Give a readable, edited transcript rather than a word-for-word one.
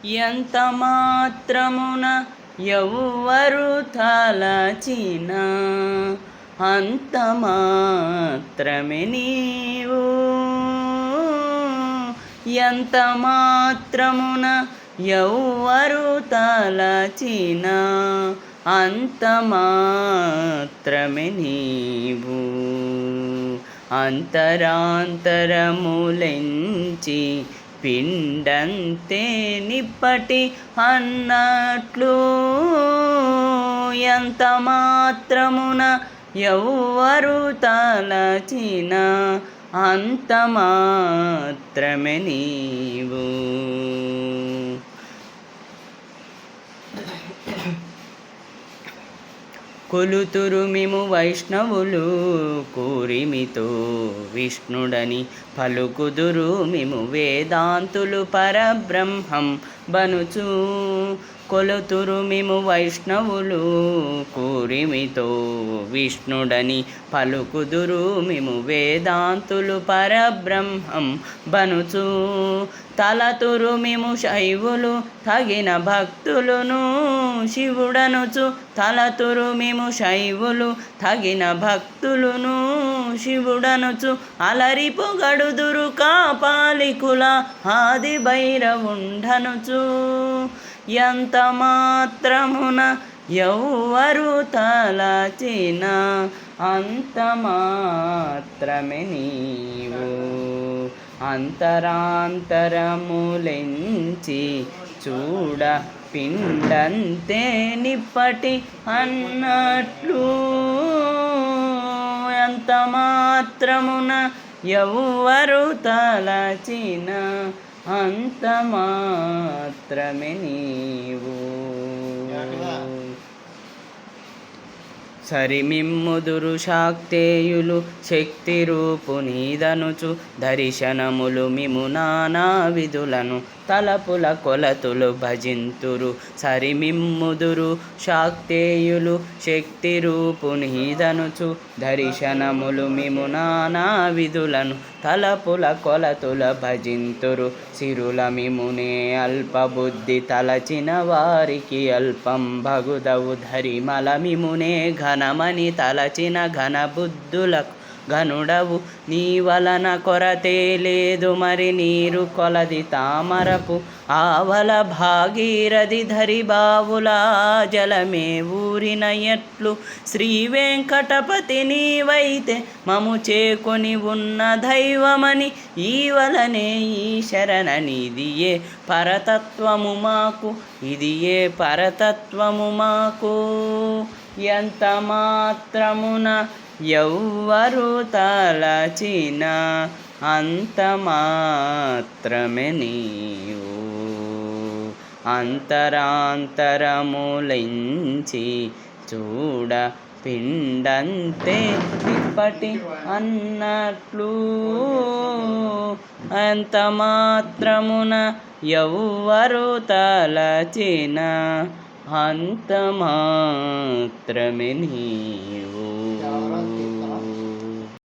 ఎంత మాత్రమున ఎవ్వరు తలచిన అంత మాత్రమే నీవు. ఎంత మాత్రమున ఎవ్వరు తలచిన అంత మాత్రమే నీవు. అంతరాంతరములెంచి పిండంతే నిప్పటి అన్నట్లు ఎంత మాత్రమున ఎవ్వరు తలచిన అంత మాత్రమే నీవు. కొలుతురు మిము వైష్ణవులు కూరిమితో విష్ణుడని పలుకుదురు మిము వేదాంతులు పరబ్రహ్మం బనుచు. కొలుతురు మిము వైష్ణవులు కూరిమితో విష్ణుడని పలుకుదురు మిము వేదాంతులు పరబ్రహ్మం బనుచు. తలతురు మిము శైవులు తగిన భక్తులును శివుడనుచు. తలతురు మిము శైవులు తగిన భక్తులును శివుడనుచు. అలరి పొగడుదురు కాపాలికుల ఆది భైరవుండనుచు. ఎంత మాత్రమున ఎవ్వరు తలచిన అంత మాత్రమే నీవు. అంతరాంతరములెంచి చూడ పిండంతే నిప్పటి అన్నట్లు ఎంత మాత్రమున ఎవ్వరు తలచిన అంత మాత్రమే నీవు. సరిమిమ్ముదురు శాక్తేయులు శక్తి రూపునీదనుచు. దర్శనములు మిము నానా విధులను తలపుల కొలతులు భజింతురు. సరిమిమ్ముదురు శాక్తేయులు శక్తి రూపునీదనుచు. దర్శనములు మిము నానా విధులను తలపుల కొలతుల భజింతురు. సిరుల మిమునే అల్పబుద్ధి తలచిన వారికి అల్పం భగుదవు. ధరిమల మిమునే ఘనమని తలచిన ఘనబుద్ధులకు ఘనుడవు. నీ వలన కొరతే లేదు మరి నీరు కొలది తామరపు ఆవల భాగీరథి ధరి బావుల జలమే ఊరిన ఎట్లు. శ్రీ వెంకటపతి నీవైతే మము చేకొని ఉన్న దైవమని ఈవలనే ఈ శరణనిదియే పరతత్వము మాకు. ఇదియే పరతత్వము మాకు. ఎంత మాత్రమున ఎవ్వరు తలచిన అంత మాత్రమే నీవు. అంతరాంతరములెంచి చూడ పిండంతే ఇప్పటి అన్నట్లు ఎంత మాత్రమున ఎవ్వరు తలచిన అంత మాత్రమే నీవు.